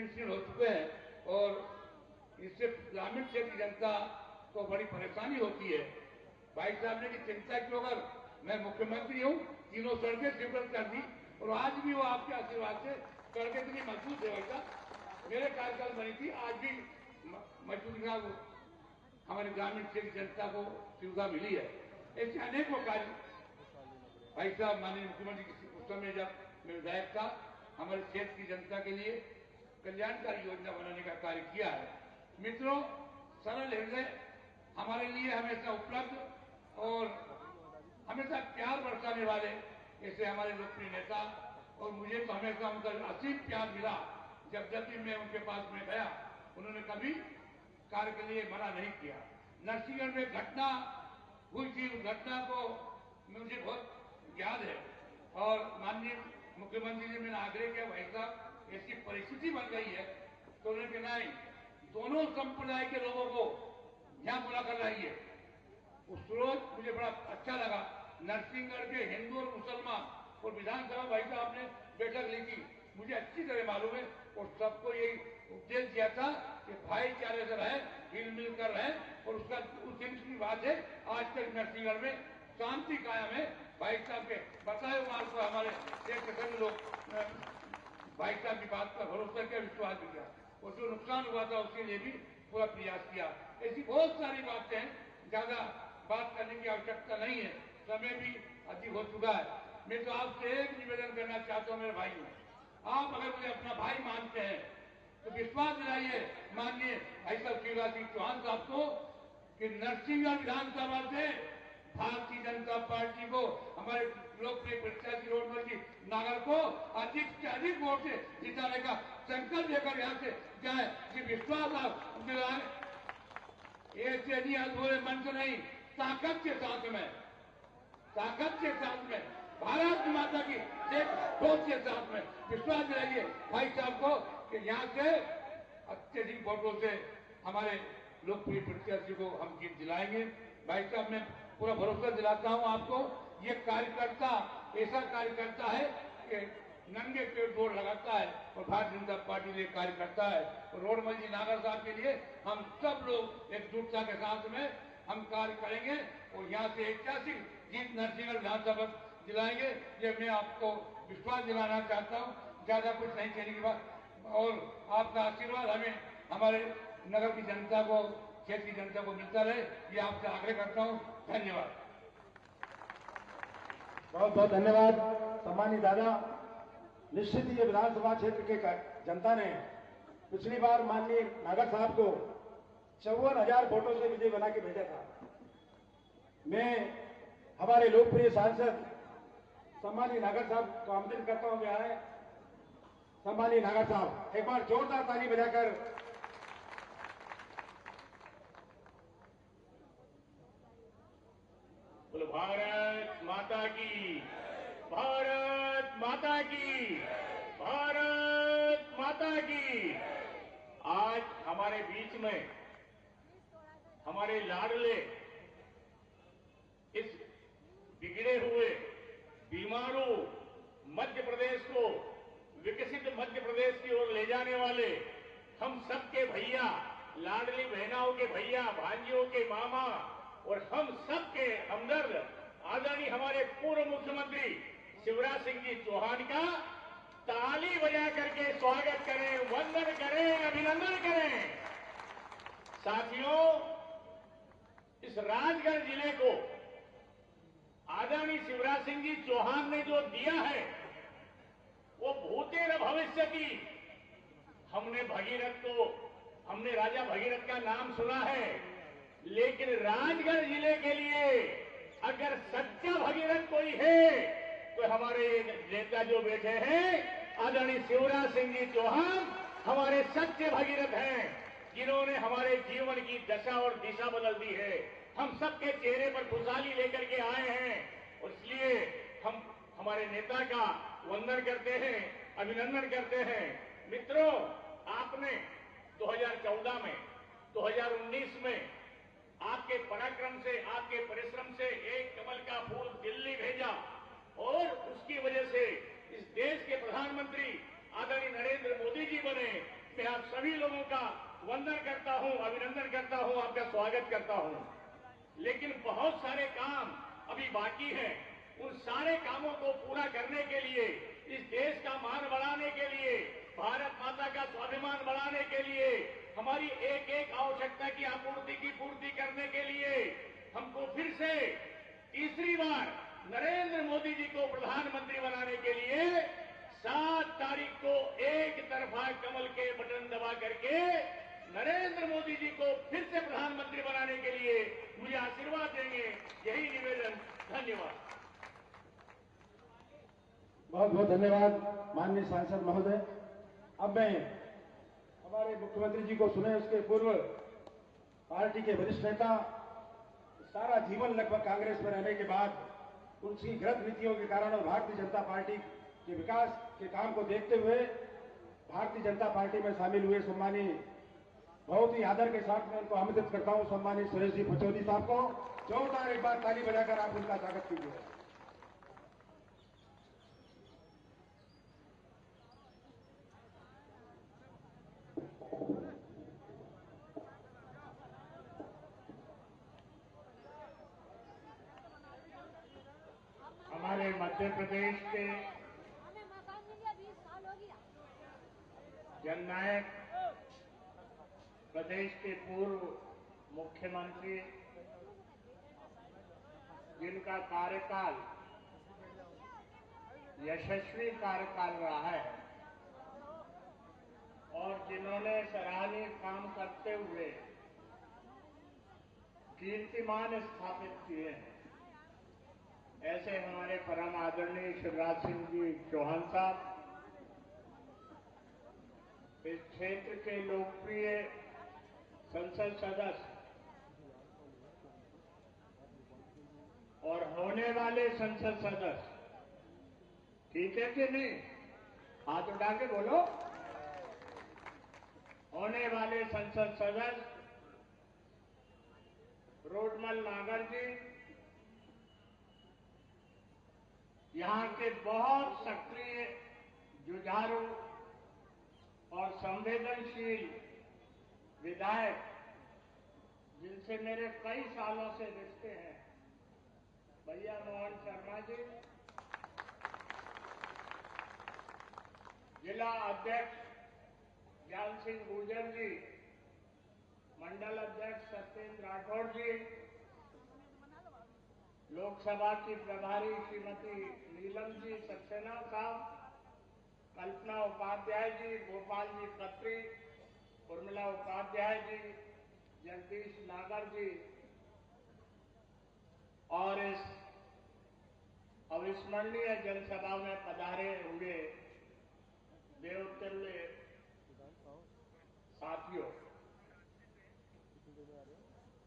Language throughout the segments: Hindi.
जीर्ण शीर्ण हो चुके हैं और इससे ग्रामीण क्षेत्र की जनता को बड़ी परेशानी होती है। भाई साहब ने की चिंता क्यों कर, मैं मुख्यमंत्री हूँ, तीनों सड़कें स्वीकृत कर दी और आज भी वो आपके आशीर्वाद से सड़कें इतनी मजबूत है। वैसा मेरे कार्यकाल बनी थी, आज भी मजबूत हमारे ग्रामीण क्षेत्र की जनता को सुविधा मिली है। ऐसे अनेकों कार्य भाई साहब माननीय मुख्यमंत्री की उस समय जब मैं विधायक था, हमारे क्षेत्र की जनता के लिए कल्याणकारी योजना बनाने का कार्य किया है। मित्रों, सरल हृदय हमारे लिए हमेशा उपलब्ध और हमेशा प्यार बरसाने वाले ऐसे हमारे लोकप्रिय नेता, और मुझे तो हमेशा उनका असीम प्यार मिला। जब भी मैं उनके पास में गया, उन्होंने कभी कार्य के लिए मना नहीं किया। नरसिंहगढ़ में घटना हुई थी, उस घटना को मुझे बहुत याद है और माननीय मुख्यमंत्री जी ने मैंने आग्रह किया, भाई साहब ऐसी परिस्थिति बन गई है तो उन्होंने कहा नहीं, दोनों संप्रदाय के लोगों को यहाँ बुला कर लाइए। उस रोज मुझे बड़ा अच्छा लगा, नरसिंहगढ़ के हिंदू और मुसलमान और विधानसभा भाई साहब ने बैठक ली थी, मुझे अच्छी तरह मालूम है, और सबको यही उपदेश दिया था कि भाईचारे से रहे, हिल मिल कर रहे, और उसका उस दिन की बात है आज तक नरसिंहगढ़ में शांति कायम है। भाई साहब के बताए मार्ग पर हमारे देश के सभी लोग भाई साहब की बात पर भरोसा किया, विश्वास भी किया, और जो नुकसान हुआ था उसके लिए भी पूरा प्रयास किया। ऐसी बहुत सारी बातें हैं, ज्यादा बात करने की आवश्यकता नहीं है, समय भी अधिक हो चुका है। मैं तो आपसे एक निवेदन करना चाहता हूँ मेरे भाइयों, आप अगर मुझे अपना भाई मानते हैं तो विश्वास दिलाइए माननीय भाई साहब शिवराज सिंह चौहान साहब को कि नरसिंहगढ़ विधानसभा से भारतीय जनता पार्टी को, हमारे लोकप्रिय प्रत्याशी रोडमल जी नागर को अधिक से अधिक वोट से जिताने का संकल्प लेकर यहाँ से जाए, कि विश्वास आप दिलाए। ऐसे नहीं अधूरे मन से नहीं, ताकत के साथ में, ताकत के साथ में, भारत माता की सोच के साथ में विश्वास दिलाइए भाई साहब को कि यहाँ से अत्यधिक वोटों से हमारे लोकप्रिय प्रत्याशी को हम जीत दिलाएंगे। भाई साहब मैं पूरा भरोसा दिलाता हूँ आपको, ये कार्यकर्ता ऐसा कार्यकर्ता है कि नंगे पेड़ दौड़ लगाता है और भारतीय जनता पार्टी लिए कार्य करता है। और रोडमल जी नागर साहब के लिए हम सब लोग एकजुटता के साथ में हम कार्य करेंगे और यहाँ से ऐतिहासिक जीत नरसिंहगढ़ विधानसभा दिलाएंगे। ये मैं आपको विश्वास दिलाना चाहता हूँ, ज्यादा कुछ नहीं कहने की बात, और आपका आशीर्वाद हमें हमारे नगर की जनता को, क्षेत्र की जनता को मिलता रहे, ये आपसे आग्रह करता हूँ। धन्यवाद। बहुत बहुत धन्यवाद सम्मानित दादा। निश्चित ही ये विधानसभा क्षेत्र के जनता ने पिछली बार माननीय नागर साहब को 54,000 वोटों से विजय बना के भेजा था। मैं हमारे लोकप्रिय सांसद सम्मानीय नागर साहब को आमंत्रित करता हूं, यहाँ है सम्मानीय नागर साहब, एक बार जोरदार ताली बजाकर बोलो भारत माता की, भारत माता की, भारत माता की। आज हमारे बीच में हमारे लाडले इस बिगड़े हुए बीमारू मध्य प्रदेश को विकसित मध्य प्रदेश की ओर ले जाने वाले हम सबके भैया, लाडली बहनाओं के भैया, भांजियों के मामा और हम सबके हमदर्द आदरणीय हमारे पूर्व मुख्यमंत्री शिवराज सिंह जी चौहान का ताली बजा करके स्वागत करें, वंदन करें, अभिनंदन करें। साथियों, इस राजगढ़ जिले को आदरणीय शिवराज सिंह जी चौहान ने जो दिया है वो भूते न भविष्य की। हमने भगीरथ को, हमने राजा भगीरथ का नाम सुना है, लेकिन राजगढ़ जिले के लिए अगर सच्चा भगीरथ कोई है तो हमारे नेता जो बैठे हैं आदरणीय शिवराज सिंह जी चौहान हमारे सच्चे भगीरथ हैं, जिन्होंने हमारे जीवन की दशा और दिशा बदल दी है। हम सबके चेहरे पर खुशहाली लेकर के आए हैं और इसलिए हम हमारे नेता का वंदन करते हैं, अभिनंदन करते हैं। मित्रों, आपने 2014 में, 2019 में आपके पराक्रम से, आपके परिश्रम से एक कमल का फूल दिल्ली भेजा और उसकी वजह से इस देश के प्रधानमंत्री आदरणीय नरेंद्र मोदी जी बने। आप सभी लोगों का वंदन करता हूं, अभिनंदन करता हूं, आपका स्वागत करता हूं। लेकिन बहुत सारे काम अभी बाकी हैं। उन सारे कामों को पूरा करने के लिए, इस देश का मान बढ़ाने के लिए, भारत माता का स्वाभिमान बढ़ाने के लिए, हमारी एक एक आवश्यकता की आपूर्ति की पूर्ति करने के लिए हमको फिर से तीसरी बार नरेंद्र मोदी जी को प्रधानमंत्री बनाने के लिए 7 तारीख को एक तरफा कमल के बटन दबा करके नरेंद्र मोदी जी को फिर से प्रधानमंत्री बनाने के लिए मुझे आशीर्वाद देंगे। यही निवेदन। धन्यवाद। बहुत बहुत धन्यवाद माननीय सांसद महोदय। अब मैं हमारे मुख्यमंत्री जी को सुने। उसके पूर्व पार्टी के वरिष्ठ नेता, सारा जीवन लगभग कांग्रेस में रहने के बाद उनकी गलत नीतियों के कारण और भारतीय जनता पार्टी के विकास के काम को देखते हुए भारतीय जनता पार्टी में शामिल हुए सम्मानीय, बहुत ही आदर के साथ मैं उनको आमंत्रित करता हूं, सम्मानीय सुरेश जी पचौरी साहब को। जोरदार एक बार ताली बजाकर आप उनका स्वागत कीजिए। हमारे मध्य प्रदेश के जननायक, प्रदेश के पूर्व मुख्यमंत्री, जिनका कार्यकाल यशस्वी कार्यकाल रहा है और जिन्होंने सराहनीय काम करते हुए कीर्तिमान स्थापित किए हैं, ऐसे हमारे परम आदरणीय शिवराज सिंह जी चौहान साहब, इस क्षेत्र के लोकप्रिय संसद सदस्य और होने वाले संसद सदस्य, ठीक है कि नहीं? हाथ उठा के बोलो। होने वाले संसद सदस्य रोडमल नागर जी, यहाँ के बहुत सक्रिय, जुझारू और संवेदनशील विधायक, जिनसे मेरे कई सालों से रिश्ते हैं, भैया मोहन शर्मा जी, जिला अध्यक्ष ज्ञान सिंह गुर्जर जी, मंडल अध्यक्ष सत्येंद्र राठौड़ जी, लोकसभा की प्रभारी श्रीमती नीलम जी सक्सेना साहब, कल्पना उपाध्याय जी, गोपाल जी खत्री, उर्मिला उपाध्याय जी, जगदीश नागर जी, और इस अविस्मरणीय जनसभा में पधारे हुए देवतुल्य साथियों,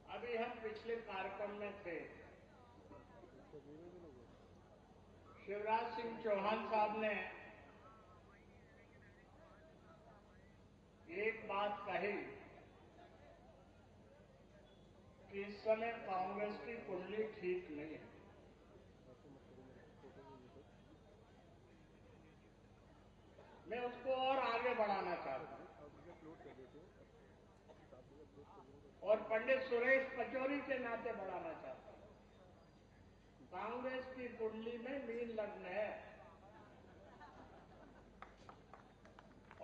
अभी हम पिछले कार्यक्रम में थे। शिवराज सिंह चौहान साहब ने एक बात कही कि इस समय कांग्रेस की कुंडली ठीक नहीं है। मैं उसको और आगे बढ़ाना चाहता हूं और पंडित सुरेश पचौरी के नाते बढ़ाना चाहता हूं। कांग्रेस की कुंडली में मीन लग्न है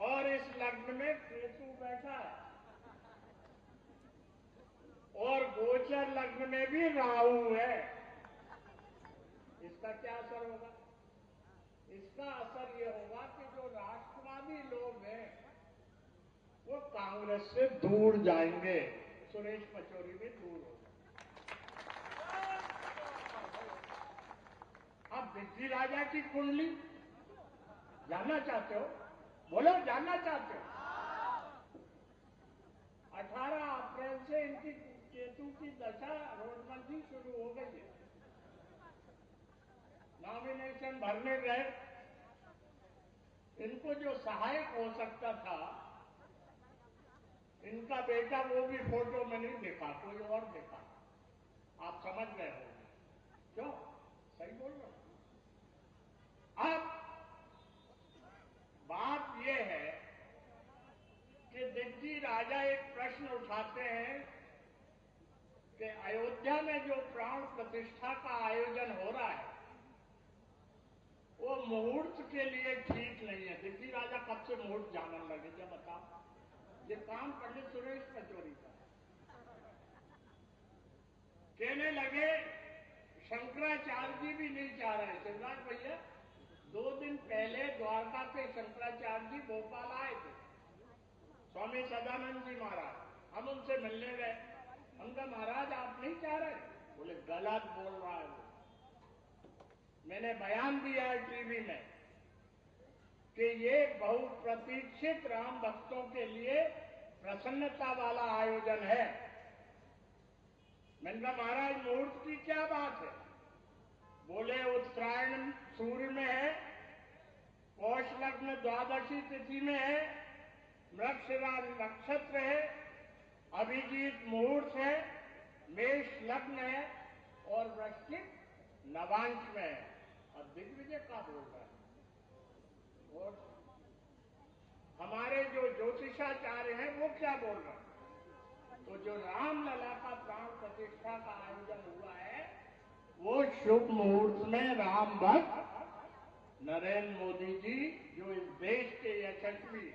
और इस लग्न में केतु बैठा है और गोचर लग्न में भी राहु है। इसका क्या असर होगा? इसका असर यह होगा कि जो राष्ट्रवादी लोग हैं वो कांग्रेस से दूर जाएंगे, सुरेश पचौरी भी दूर हो। आप बिजली राजा की कुंडली जानना चाहते हो? बोलो, जानना चाहते हो? 18 अप्रैल से इनकी केतु की दशा रोडमल शुरू हो गई है। नॉमिनेशन भरने गए, इनको जो सहायक हो सकता था, इनका बेटा, वो भी फोटो में नहीं देखा, कोई और देखा। आप समझ गए होंगे क्यों? सही बोल रहा हूं। अब बात यह है कि दिग्जी राजा एक प्रश्न उठाते हैं कि अयोध्या में जो प्राण प्रतिष्ठा का आयोजन हो रहा है वो मुहूर्त के लिए ठीक नहीं है। दिग्जी राजा कब से मुहूर्त जानने लगे, क्या बताओ? ये काम पंडित सुरेश पचौरी का। कहने लगे शंकराचार्य जी भी नहीं चाह रहे। शिवराज भैया 2 दिन पहले द्वारका के शंकराचार्य जी भोपाल आए थे, स्वामी सदानंद जी महाराज। हम उनसे मिलने गए, उनका महाराज आप नहीं चाह रहे? बोले गलत बोल रहा है वो। मैंने बयान दिया है टीवी में कि ये बहुप्रतीक्षित राम भक्तों के लिए प्रसन्नता वाला आयोजन है। मैंने कहा महाराज मुहूर्त की क्या बात है? बोले उत्तरायण सूर्य में है, पौष लग्न द्वादशी तिथि में है, मृगशिरा नक्षत्र है, अभिजीत मुहूर्त है, मेष लग्न है और वृश्चिक नवांश में है। और दिग्विजय का बोल रहा है और हमारे जो ज्योतिषाचार्य हैं वो क्या बोल रहे हैं? तो जो रामलला का प्राण प्रतिष्ठा का आयोजन हुआ है वो शुभ मुहूर्त में राम भक्त नरेंद्र मोदी जी जो इस देश के यशस्वी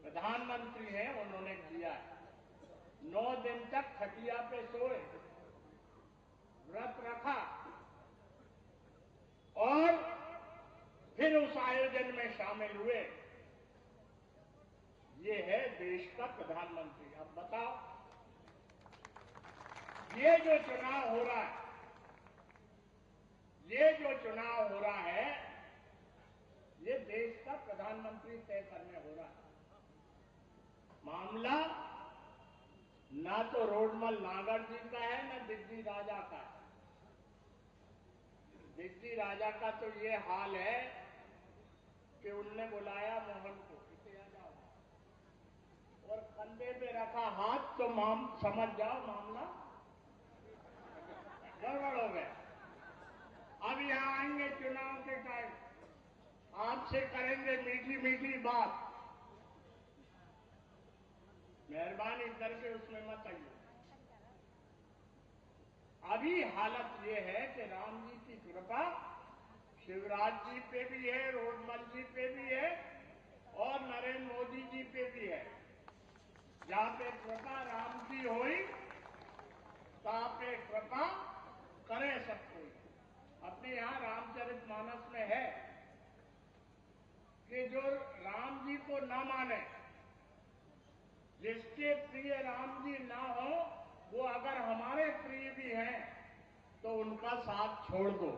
प्रधानमंत्री हैं उन्होंने किया है। 9 दिन तक खटिया पे सोए, व्रत रखा और फिर उस आयोजन में शामिल हुए। ये है देश का प्रधानमंत्री। अब बताओ, ये जो चुनाव हो रहा है, ये देश का प्रधानमंत्री तय करने हो रहा है। मामला ना तो रोडमल नागर जी का है ना दिग्जी राजा का है। दिग्जी राजा का तो ये हाल है कि उनने बुलाया मोहन को, इसे आ जाओ, और कंधे पे रखा हाथ तो समझ जाओ मामला गड़बड़ हो गया। अब यहां आएंगे चुनाव के टाइम, आपसे करेंगे मीठी मीठी बात, मेहरबानी करके उसमें मत आइए। अभी हालत ये है कि राम जी की कृपा शिवराज जी पे भी है, रोडमल जी पे भी है और नरेंद्र मोदी जी पे भी है। जहां पे कृपा राम की हुई तहां पे कृपा करे सब कोई। अपने यहां रामचरितमानस में है कि जो राम जी को न माने, जिसके प्रिय राम जी ना हो, वो अगर हमारे प्रिय भी हैं तो उनका साथ छोड़ दो।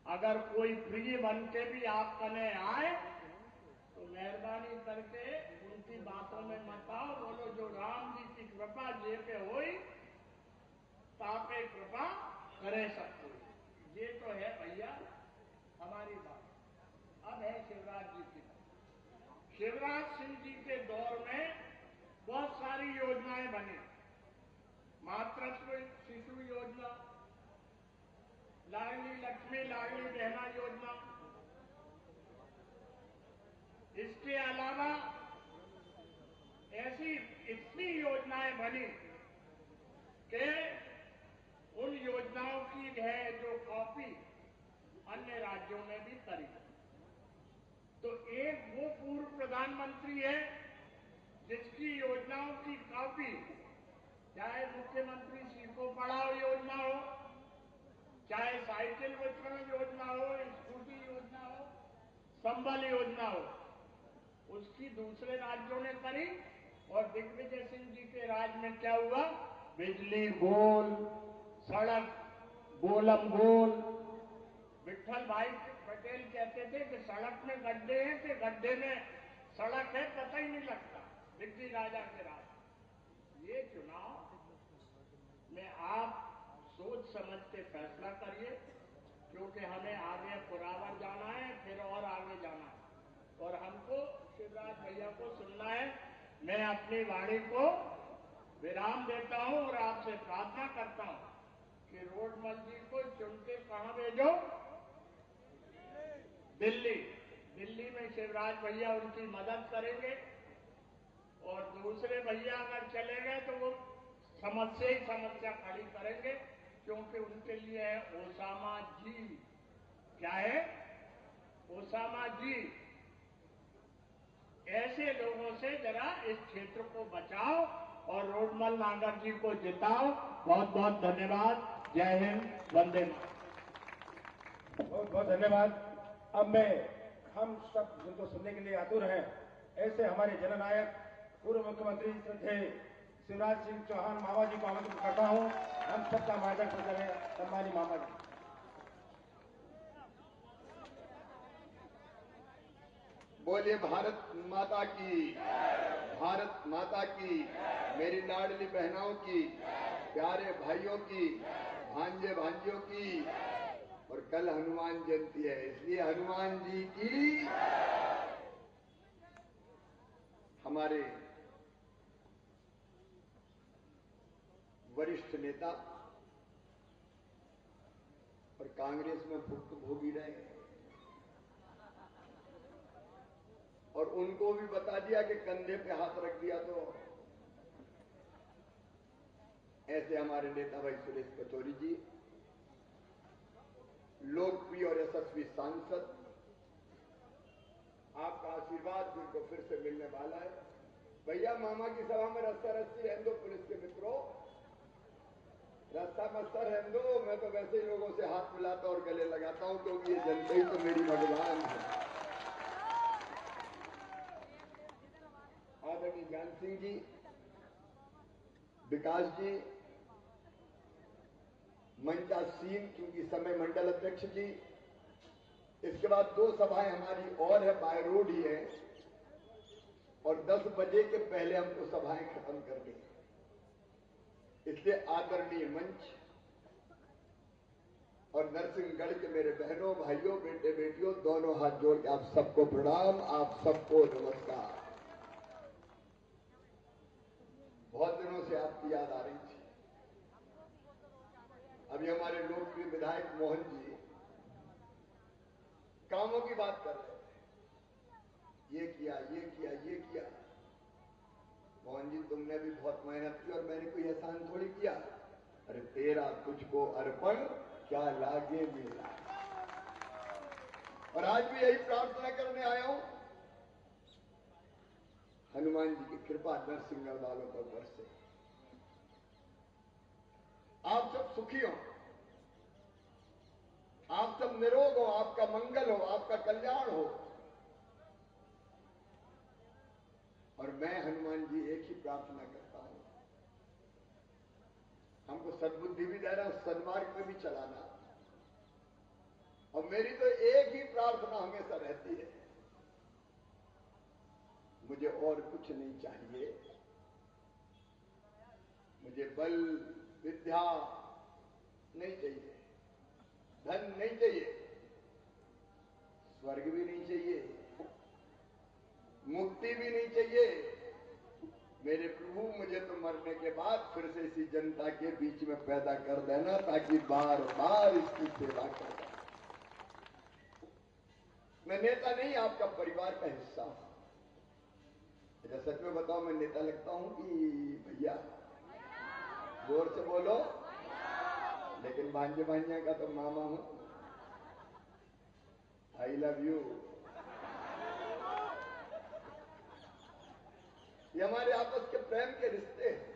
अगर कोई प्रिय बन के भी आप कने आए तो मेहरबानी करके उनकी बातों में मत आओ। बोलो जो राम जी की कृपा जे पे होई तापे कृपा करे सकते। ये तो है भैया हमारी बात। अब है शिवराज जी की बात। शिवराज सिंह जी के दौर में बहुत सारी योजनाएं बनी। मातृत्व शिशु योजना, लाडली लक्ष्मी लाडली बहना योजना, इसके अलावा ऐसी इतनी योजनाएं बनी कि उन योजनाओं की है जो कॉपी अन्य राज्यों में भी करी। तो एक वो पूर्व प्रधानमंत्री है जिसकी योजनाओं की कॉपी, चाहे मुख्यमंत्री सीखो पढ़ाओ योजना हो, चाहे साइकिल वितरण योजना हो, स्कूटी योजना हो, संबल योजना हो, उसकी दूसरे राज्यों ने करी। और दिग्विजय सिंह जी के राज में क्या हुआ? बिजली गोल, सड़क गोलम गोल। विठल भाई पटेल कहते थे कि सड़क में गड्ढे हैं कि गड्ढे में सड़क है, पता ही नहीं लगता। दिग्विजय राजा के राज। ये चुनाव में आप सोच समझ के फैसला करिए, क्योंकि हमें आगे पुरावर जाना है, फिर और आगे जाना है और हमको शिवराज भैया को सुनना है। मैं अपनी वाणी को विराम देता हूं और आपसे प्रार्थना करता हूं कि रोडमल जी को चुन के कहां भेजो? दिल्ली। दिल्ली में शिवराज भैया उनकी मदद करेंगे और दूसरे भैया अगर चले गए तो वो समस्या ही समस्या खड़ी करेंगे, क्योंकि उनके लिए है ओसामा जी। क्या है? ओसामा जी। ऐसे लोगों से जरा इस क्षेत्र को बचाओ और रोडमल नागर जी को जिताओ। बहुत बहुत धन्यवाद। जय हिंद, वंदे मातरम। बहुत बहुत धन्यवाद। अब मैं हम सब जिनको सुनने के लिए आतुर हैं, ऐसे हमारे जननायक पूर्व मुख्यमंत्री श्रद्धेय शिवराज सिंह चौहान मामा जी को आमंत्रित करता हूं। हम सबका मार्गदर्शन करें। सम्मानित मामा जी। बोलिए भारत माता की, भारत माता की, मेरी लाडली बहनों की, प्यारे भाइयों की, भांजे भांजियों की। और कल हनुमान जयंती है, इसलिए हनुमान जी की। हमारे वरिष्ठ नेता और कांग्रेस में भुक्तभोगी रहे और उनको भी बता दिया कि कंधे पे हाथ रख दिया तो ऐसे हमारे नेता भाई सुरेश कचौरी जी, लोकप्रिय और यशस्वी सांसद, आपका आशीर्वाद जिनको फिर से मिलने वाला है। भैया मामा की सभा में रस्ता रस्सी रहने दो, पुलिस के मित्रों, रास्ता मस्ता रहने दो। मैं तो वैसे ही लोगों से हाथ मिलाता और गले लगाता हूं, क्योंकि ये जनता ही तो मेरी भगवान है। आदरणीय ज्ञान सिंह जी, विकास जी, मंचासीन क्योंकि समय मंडल अध्यक्ष जी, इसके बाद 2 सभाएं हमारी और है, बाय रोड ही है, और 10 बजे के पहले हमको सभाएं खत्म करनी है। इसलिए आदरणीय मंच और नरसिंहगढ़ के मेरे बहनों भाइयों बेटे बेटियों दोनों हाथ जोड़ के आप सबको प्रणाम, आप सबको नमस्कार। बहुत दिनों से आपकी याद आ रही थी। अभी हमारे लोकप्रिय विधायक मोहन जी कामों की बात कर रहे थे, ये किया ये किया ये किया। मोहन जी तुमने भी बहुत मेहनत की और मैंने कोई एहसान थोड़ी किया। अरे तेरा तुझको अर्पण क्या लागे मेरा। और आज भी यही प्रार्थना करने आया हूं, हनुमान जी की कृपा नरसिंहगढ़ वालों पर बरसे, आप सब सुखी हो, आप सब निरोग हो, आपका मंगल हो, आपका कल्याण हो। और मैं हनुमान जी एक ही प्रार्थना करता हूं, हमको सद्बुद्धि भी देना, सन्मार्ग में भी चलाना। और मेरी तो एक ही प्रार्थना हमेशा रहती है, मुझे और कुछ नहीं चाहिए। मुझे बल विद्या नहीं चाहिए, धन नहीं चाहिए, स्वर्ग भी नहीं चाहिए, मुक्ति भी नहीं चाहिए। मेरे प्रभु मुझे तो मरने के बाद फिर से इसी जनता के बीच में पैदा कर देना, ताकि बार बार इसकी सेवा कर देना। मैं नेता नहीं, आपका परिवार का हिस्सा हूं। सच में बताओ, मैं नेता लगता हूं कि भैया? जोर से बोलो। लेकिन भांजे भांजिया का तो मामा हूं। I love you. ये हमारे आपस के प्रेम के रिश्ते हैं।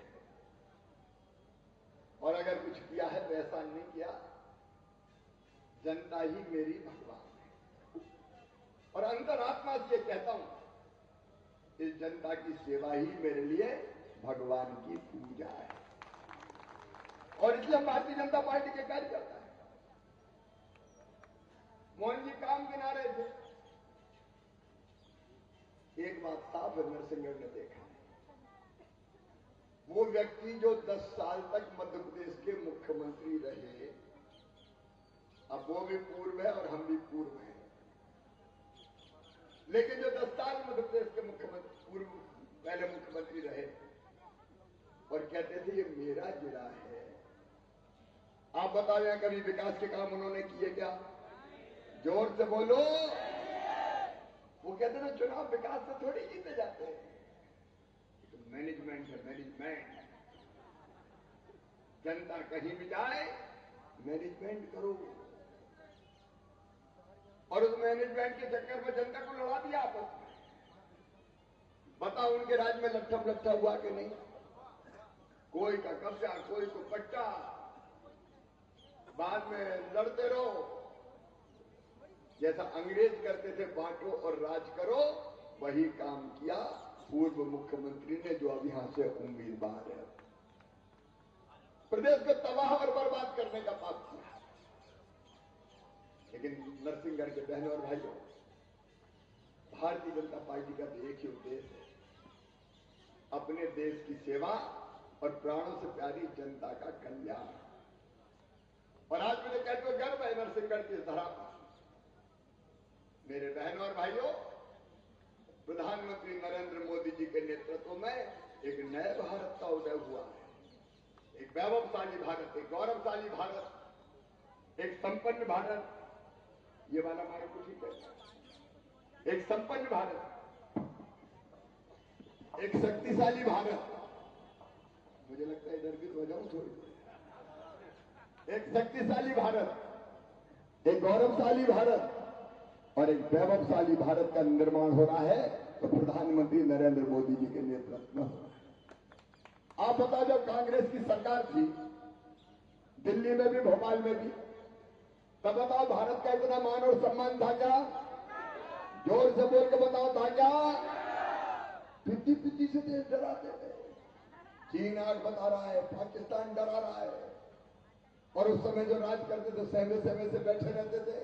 और अगर कुछ किया है तो ऐसा नहीं किया, जनता ही मेरी भगवान है। और अंतरात्मा से कहता हूं, इस जनता की सेवा ही मेरे लिए भगवान की पूजा है। और इसलिए हम भारतीय जनता पार्टी के कार्यकर्ता हैं। मोहन जी काम किनारे थे, एक बात साफ है, नरसिंहगढ़ ने देखा, वो व्यक्ति जो 10 साल तक मध्य प्रदेश के मुख्यमंत्री रहे, अब वो भी पूर्व है और हम भी पूर्व हैं, लेकिन जो 10 साल मध्य प्रदेश के मुख्यमंत्री पूर्व पहले मुख्यमंत्री रहे और कहते थे ये मेरा जिला है। आप बताओ यहाँ कभी विकास के काम उन्होंने किए क्या? जोर से बोलो। वो कहते हैं चुनाव विकास से थोड़ी जीते जाते हैं, तो मैनेजमेंट है, मैनेजमेंट। जनता कहीं भी जाए मैनेजमेंट करो, और उस मैनेजमेंट के चक्कर में जनता को लड़ा दिया आपस में। बताओ उनके राज्य में लट्ठा हुआ कि नहीं? कोई का कब्जा, कोई को पट्टा, बाद में लड़ते रहो। जैसा अंग्रेज करते थे, बांटो और राज करो, वही काम किया पूर्व मुख्यमंत्री ने, जो अब यहां से उम्मीदवार है। प्रदेश को तबाह और बर्बाद करने का पाप किया। लेकिन नरसिंहगढ़ के बहनों और भाइयों, भारतीय जनता पार्टी का तो एक ही उद्देश्य है, अपने देश की सेवा और प्राणों से प्यारी जनता का कल्याण। और आज मुझे कहते हुए गर्व है नरसिंहगढ़ की इस धरा पर। मेरे बहनों और भाइयों, प्रधानमंत्री नरेंद्र मोदी जी के नेतृत्व में एक नए भारत का उदय हुआ है, एक वैभवशाली भारत, एक गौरवशाली भारत, एक संपन्न भारत। ये वाला हमारे कुछ ही कहता है, एक संपन्न भारत, एक शक्तिशाली भारत। मुझे लगता है इधर भी तो हो जाऊं थोड़ी देर। एक शक्तिशाली भारत, एक गौरवशाली भारत और एक वैभवशाली भारत का निर्माण हो रहा है, तो प्रधानमंत्री नरेंद्र मोदी जी के नेतृत्व में हो रहा है। आप बताओ, जब कांग्रेस की सरकार थी, दिल्ली में भी भोपाल में भी, तब बताओ भारत का इतना मान और सम्मान था क्या? जोर से बोल के बताओ, था क्या? पिट्टी पिट्टी से देश डराते थे। चीन आग बता रहा है, पाकिस्तान डरा रहा है, और उस समय जो राज करते थे सहमे सहमे से बैठे रहते थे।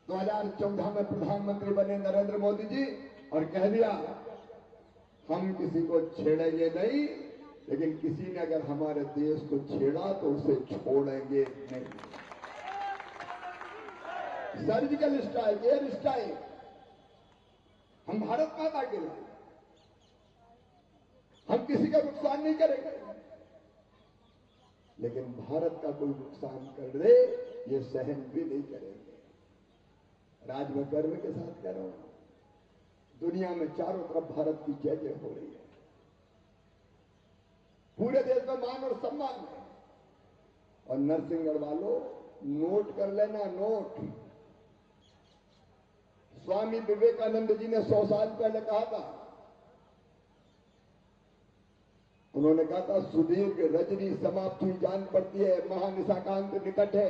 2014 में प्रधानमंत्री बने नरेंद्र मोदी जी, और कह दिया हम किसी को छेड़ेंगे नहीं, लेकिन किसी ने अगर हमारे देश को छेड़ा तो उसे छोड़ेंगे नहीं। सर्जिकल स्ट्राइक, एयर स्ट्राइक, हम भारत माता के लिए, हम किसी का नुकसान नहीं करेंगे, लेकिन भारत का कोई नुकसान कर दे ये सहन भी नहीं करेंगे। राज में गर्व के साथ कह रहा हूं, दुनिया में चारों तरफ भारत की जय जय हो रही है, पूरे देश में मान और सम्मान है। और नरसिंहगढ़ वालों, नोट कर लेना, नोट। स्वामी विवेकानंद जी ने 100 साल पहले कहा था, उन्होंने कहा था, सुदीर्घ रजनी समाप्त हुई जान पड़ती है, महानिशाकांत निकट है।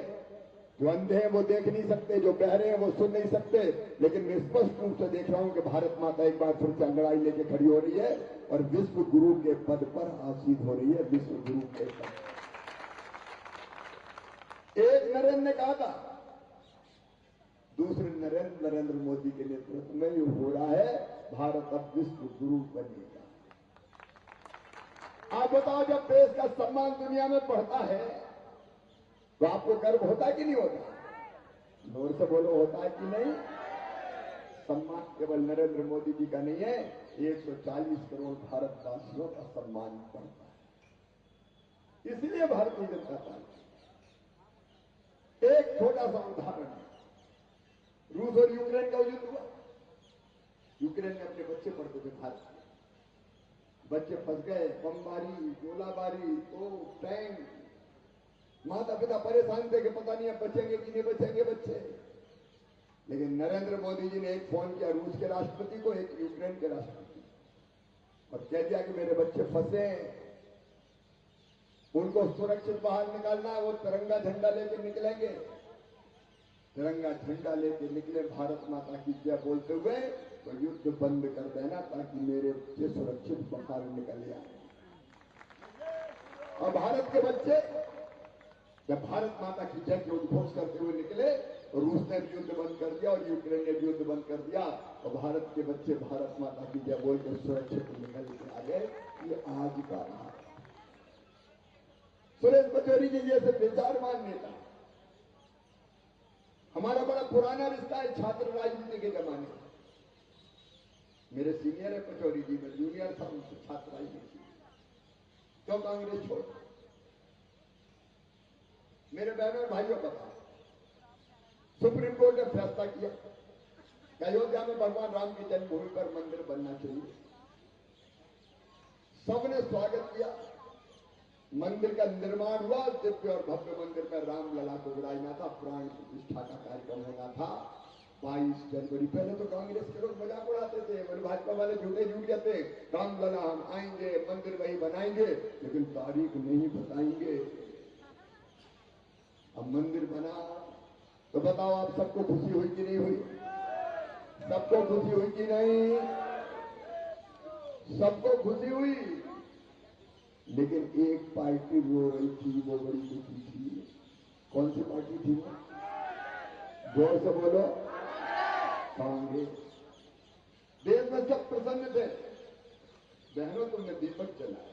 जो अंधे हैं वो देख नहीं सकते, जो बहरे हैं वो सुन नहीं सकते, लेकिन मैं स्पष्ट रूप से देख रहा हूं कि भारत माता एक बार फिर से अंगड़ाई लेके खड़ी हो रही है और विश्व गुरु के पद पर आसीन हो रही है, विश्व गुरु के पद। एक नरेंद्र ने कहा था, दूसरे नरेंद्र मोदी के नेतृत्व में ये हो रहा है, भारत अब विश्व गुरु बनेगा। आप बताओ, जब देश का सम्मान दुनिया में बढ़ता है तो आपको गर्व होता है कि नहीं होता? जोर से बोलो, होता है कि नहीं? सम्मान केवल नरेंद्र मोदी जी का नहीं है, 140 करोड़ भारतवासियों का सम्मान बढ़ता है। इसलिए भारतीय जनता पार्टी, एक छोटा सा उदाहरण, रूस और यूक्रेन का युद्ध हुआ। यूक्रेन में अपने बच्चे पढ़ते थे, भारत के बच्चे फंस गए, बमबारी, गोलाबारी, तो टैंक, माता पिता परेशान थे कि पता नहीं अब बचेंगे कि नहीं बचेंगे बच्चे। लेकिन नरेंद्र मोदी जी ने एक फोन किया रूस के राष्ट्रपति को, एक यूक्रेन के राष्ट्रपति, और कह दिया कि मेरे बच्चे फंसे, उनको सुरक्षित बाहर निकालना है, वो तिरंगा झंडा लेके निकलेंगे। तिरंगा झंडा लेके निकले भारत माता की जय बोलते हुए, तो युद्ध बंद कर देना ताकि मेरे बच्चे सुरक्षित बाहर निकल जाए। और भारत के बच्चे जब भारत माता की जय के उद्घोष करते हुए निकले, तो रूस ने भी युद्ध बंद कर दिया और यूक्रेन ने भी युद्ध बंद कर दिया, और भारत के बच्चे भारत माता की जय बोलकर सुरक्षित निकल के आ गए। ये आज का रहा। सुरेश पचौरी जी जैसे विचारवान नेता, हमारा बड़ा पुराना रिश्ता है छात्र राजनीति के जमाने में। मेरे सीनियर है पचौरी जी, मैं जूनियर था उनसे छात्र राजनीति। क्यों कांग्रेस छोड़? मेरे बहनों और भाइयों, पता सुप्रीम कोर्ट ने फैसला किया कि अयोध्या में भगवान राम की जन्मभूमि पर मंदिर बनना चाहिए। सबने स्वागत किया, मंदिर का निर्माण हुआ, दिव्य और भव्य मंदिर पर राम लला को विराजना था, प्राण प्रतिष्ठा का कार्यक्रम होना था 22 जनवरी। पहले तो कांग्रेस के लोग मजाक उड़ाते थे, और भाजपा वाले झूठे झूठ कहते राम लला हम आएंगे, मंदिर वही बनाएंगे, लेकिन तारीख नहीं बताएंगे। अब मंदिर बना तो बताओ आप सबको खुशी हुई कि नहीं हुई? सबको खुशी हुई कि नहीं? सबको खुशी हुई, लेकिन एक पार्टी रो रही थी, वो बड़ी दुखी थी। कौन सी पार्टी थी वो? जोर से बोलो। कांग्रेस। देश में सब प्रसन्न थे। बहनों तुमने दीपक जलाया,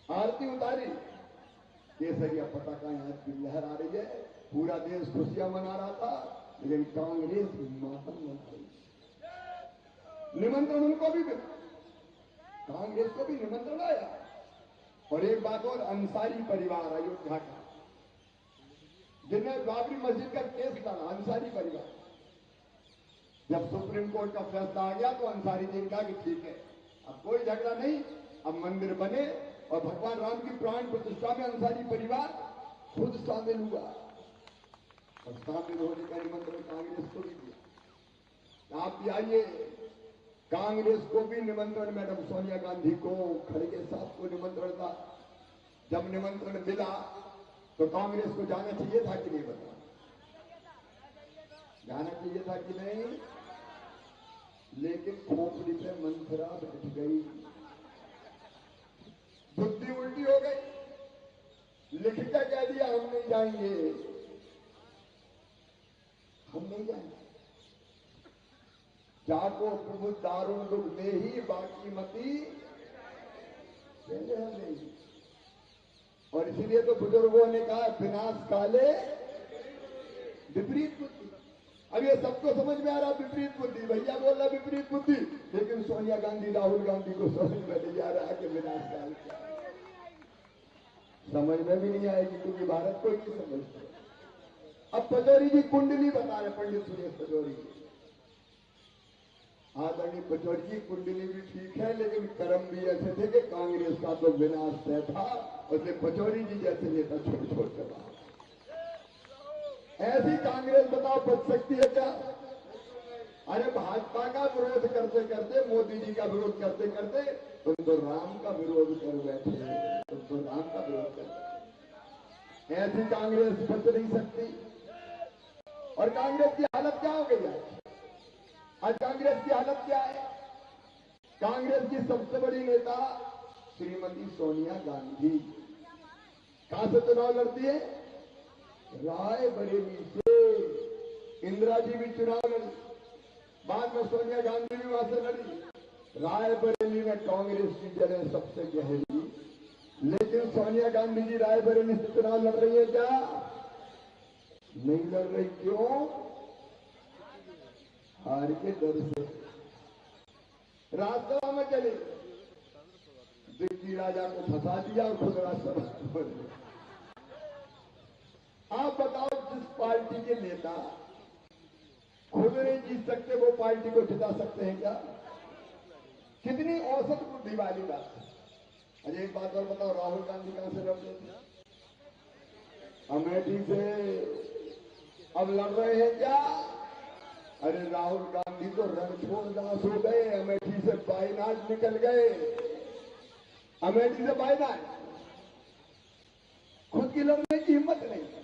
आरती उतारी, केसरिया पताका यहाँ की लहर आ रही है, पूरा देश खुशियां मना रहा था, लेकिन कांग्रेस मातम मना रही। निमंत्रण उनको भी मिला, कांग्रेस को भी निमंत्रण आया। और एक बात और, अंसारी परिवार अयोध्या का, जिन्हें बाबरी मस्जिद का केस लड़ा, अंसारी परिवार, जब सुप्रीम कोर्ट का फैसला आ गया तो अंसारी जी ने कहा कि ठीक है, अब कोई झगड़ा नहीं, अब मंदिर बने, और भगवान राम की प्राण प्रतिष्ठा में अंसारी परिवार खुद शामिल हुआ। और शामिल होने का निमंत्रण कांग्रेस को भी दिया, आप भी आइए। कांग्रेस को भी निमंत्रण, मैडम सोनिया गांधी को, खड़गे साहब को निमंत्रण था। जब निमंत्रण मिला तो कांग्रेस को जाना चाहिए था कि नहीं? बता, जाना चाहिए था कि नहीं? लेकिन खोपड़ी पे मंथरा बैठ गई, बुद्धि उल्टी हो गई, लिख के कह दिया हम नहीं जाएंगे, हम नहीं जाएंगे। जाको प्रभु दारुण दुख में ही बाकी मती पहले हम नहीं। और इसीलिए तो बुजुर्गों ने कहा विनाश काले विपरीत बुद्धि। अब ये सबको समझ में आ रहा विपरीत बुद्धि, भैया बोल रहा विपरीत बुद्धि, लेकिन सोनिया गांधी राहुल गांधी को समझ में नहीं आ रहा कि विनाश काल क्या है। समझ में भी नहीं आएगी, क्योंकि भारत को नहीं समझते। अब पचौरी जी कुंडली बता रहे, पंडित सुरेश पचौरी जी, आदरणीय पचौरी जी कुंडली भी ठीक है, लेकिन कर्म भी ऐसे थे कि कांग्रेस का तो विनाश तय था, और पचौरी जी जैसे नेता छोड़ छोड़ के बाहर। ऐसी कांग्रेस बताओ बच सकती है क्या? अरे भाजपा का विरोध करते करते, मोदी जी का विरोध करते करते तुम तो राम का विरोध कर बैठे, तुम तो राम का विरोध कर बैठे। ऐसी कांग्रेस बच नहीं सकती। और कांग्रेस की हालत क्या हो गई है आज? कांग्रेस की हालत क्या है? कांग्रेस की सबसे बड़ी नेता श्रीमती सोनिया गांधी कहां से चुनाव लड़ती है? रायबरेली से। इंदिरा जी भी चुनाव लड़ी, बाद में सोनिया गांधी भी वहां से लड़ी। रायबरेली में कांग्रेस की जड़ें सबसे गहरी, लेकिन सोनिया गांधी जी रायबरेली से चुनाव लड़ रही है क्या? नहीं लड़ रही। क्यों? हार के डर से। राज्यसभा में चले, दिल्ली राजा को फंसा दिया और खुद राज्यसभा बन गए। आप बताओ, जिस पार्टी के नेता खुद नहीं जीत सकते, वो पार्टी को जिता सकते हैं क्या? कितनी औसत बुद्धि वाली बात है। अरे एक बात और बताओ, राहुल गांधी कहां से लड़ रहे थे? अमेठी से। अब लड़ रहे हैं क्या? अरे राहुल गांधी तो रणछोड़ दास हो गए, अमेठी से वायनाड निकल गए। अमेठी से वायनाड, खुद की लड़ने की हिम्मत नहीं।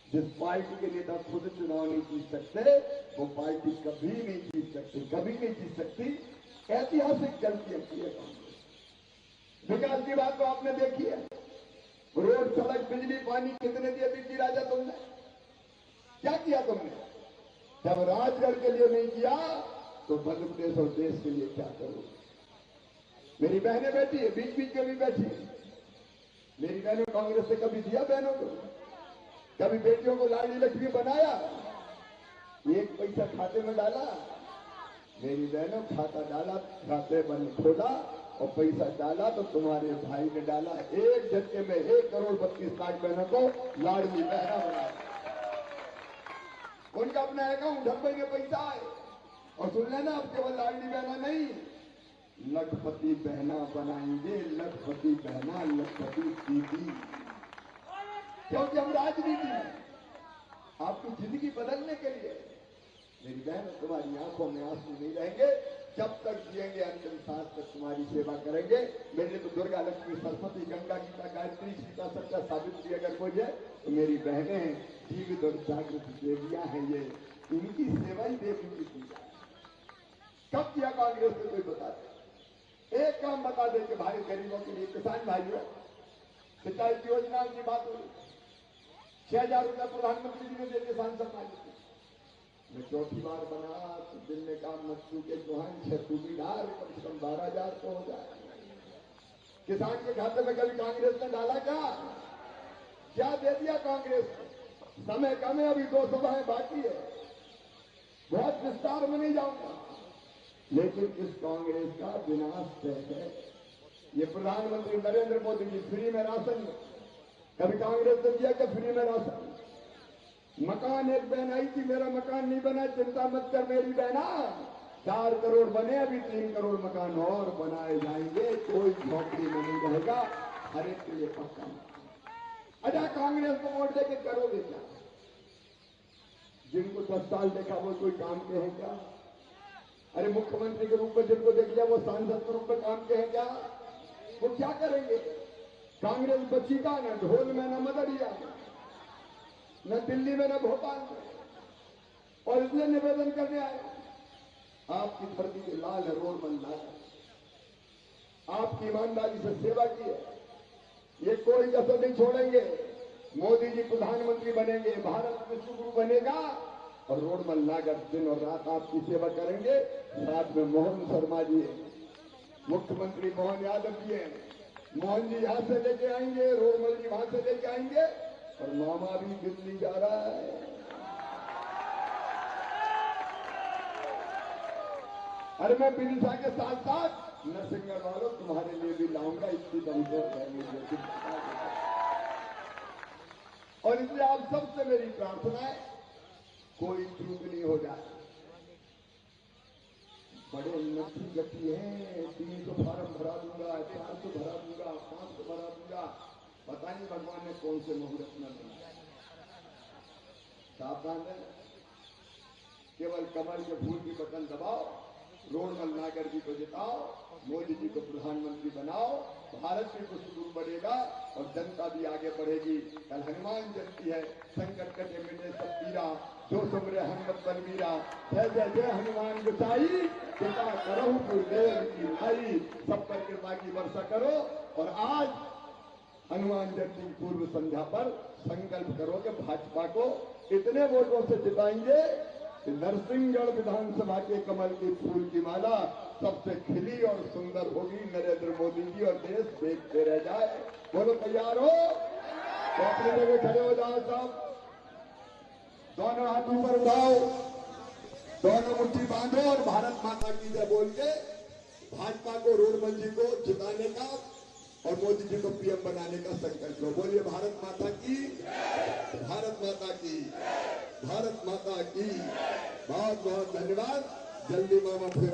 जिस पार्टी के नेता खुद चुनाव नहीं जीत सकते, वो पार्टी कभी नहीं जीत सकती, कभी नहीं जीत सकती। ऐतिहासिक गलतियां की है कांग्रेस। विकास की बात तो आपने देखी है, रोड सड़क बिजली पानी कितने दिए बिजली राजा तुमने? क्या किया तुमने? जब राजगढ़ के लिए नहीं किया तो मध्य प्रदेश और देश के लिए क्या करो? मेरी बहनें बैठी है, बीच बीच में भी बैठी है। मेरी बहनों कांग्रेस से कभी दिया बहनों को? कभी बेटियों को लाडली लक्ष्मी बनाया? एक पैसा खाते में डाला? मेरी बहनों खाता डाला, खाते बंद खोला और पैसा डाला तो तुम्हारे भाई ने डाला। एक झटके में 1 करोड़ 32 लाख बहनों को लाडली बहना बनाया। उनका अपना अकाउंट हर महीने पैसा आए। और सुन लेना, अब केवल लाडली बहना नहीं, लखपति बहना बनाएंगे, लखपति बहना, लखपति दीदी। क्योंकि हम राजनीति में आपकी जिंदगी बदलने के लिए, मेरी बहन तुम्हारी आंखों में आंसू नहीं रहेंगे, जब तक जिएंगे अंतिम सांस तक तुम्हारी सेवा करेंगे। मेरे तो दुर्गा, लक्ष्मी, सरस्वती, गंगा, गीता, गायत्री, सीता, सत्या, सावित्री अगर कोई है तो मेरी बहनें हैं, जीवित और जागृत देवियां हैं। ये इनकी सेवा ही देवी की पूजा। कब किया कांग्रेस ने, कोई बता दे, एक काम बता दे कि भाई गरीबों के लिए, किसान भाइयों, सिंचाई की योजनाओं की बात हुई, 6,000 रुपया प्रधानमंत्री जी ने दे किसान सम्मान निधि। मैं चौथी बार बना तो दिन में काम मच्छू के चौहान 6 सूबेदार, कम से कम 12,000 तो हो जाए। किसान के खाते में कभी कांग्रेस ने डाला क्या दे दिया कांग्रेस ने? समय कम है, अभी 2 सभाएं बाकी है, बहुत विस्तार में नहीं जाऊंगा, लेकिन इस कांग्रेस का विनाश तय है। ये प्रधानमंत्री नरेंद्र मोदी जी फ्री में राशन, कभी कांग्रेस ने दिया कि फ्री में राशन? मकान एक बहन आई थी, मेरा मकान नहीं बना, चिंता मत कर मेरी बहना, 4 करोड़ बने, अभी 3 करोड़ मकान और बनाए जाएंगे, कोई झोंपड़ी में नहीं रहेगा, हर एक के लिए पक्का। अच्छा, कांग्रेस को वोट देके करोगे क्या? जिनको 10 साल देखा वो कोई काम के हैं क्या? अरे मुख्यमंत्री के रूप में जिनको देख लिया वो सांसद के रूप में काम के हैं क्या? वो क्या करेंगे? कांग्रेस बची का न ढोल में, न मदरिया में, न दिल्ली में, न भोपाल में। और इसलिए निवेदन करने आए, आपकी धरती के लाल है, रोड बन लाल, आपकी ईमानदारी से सेवा की है, ये कोई कसर नहीं छोड़ेंगे। मोदी जी प्रधानमंत्री बनेंगे, भारत विश्व गुरु बनेगा, और रोडमल नागर दिन और रात आपकी सेवा करेंगे। साथ में मोहन शर्मा जी, मुख्यमंत्री मोहन यादव जी हैं, मोहन जी यहां से लेके आएंगे, रोडमल जी वहां से लेके आएंगे, और मामा भी दिल्ली जा रहा है। अरे मैं विदिशा के साथ साथ नरसिंहगढ़ वालों तुम्हारे लिए भी लाऊंगा, इसकी दमदार रहने। और इसलिए आप सबसे मेरी प्रार्थना है, कोई चूक नहीं हो जाए। बड़े नठी गठी हैं, 300 फार्म भरा दूंगा, 400 भरा दूंगा, 500 भरा दूंगा, पता नहीं भगवान ने कौन से मुहूर्त में बनाया। सावधान है, केवल कमल के फूल की बटन दबाओ, रोडमल नागर जी को जिताओ, मोदी जी को प्रधानमंत्री बनाओ, भारत भी कुछ दूर बढ़ेगा और जनता भी आगे बढ़ेगी। कल हनुमान जयंती है, संकट कटे मिटे सब पीरा, जो सुमरे हनुमत बलबीरा, जय जय जय हनुमान गोसाई, कृपा करो गुरुदेव की भाई, सब पर कृपा की वर्षा करो। और आज हनुमान जयंती की पूर्व संध्या पर संकल्प करो कि भाजपा को इतने वोटों से जिताएंगे कि नरसिंहगढ़ विधानसभा के कमल की फूल की माला सबसे खिली और सुंदर होगी। नरेंद्र मोदी जी और देश देखते रह जाए। बोलो तैयार हो तो अपनी जगह खड़े हो जाओ साहब, दोनों हाथ ऊपर उठाओ, दोनों मुट्ठी बांधो और भारत माता की जय बोल के भाजपा को, रोडमल जी को जिताने का और मोदी जी को पीएम बनाने का संकल्प लो। बोलिए भारत माता की, भारत माता की, भारत माता की। बहुत बहुत धन्यवाद। जल्दी मामा फिर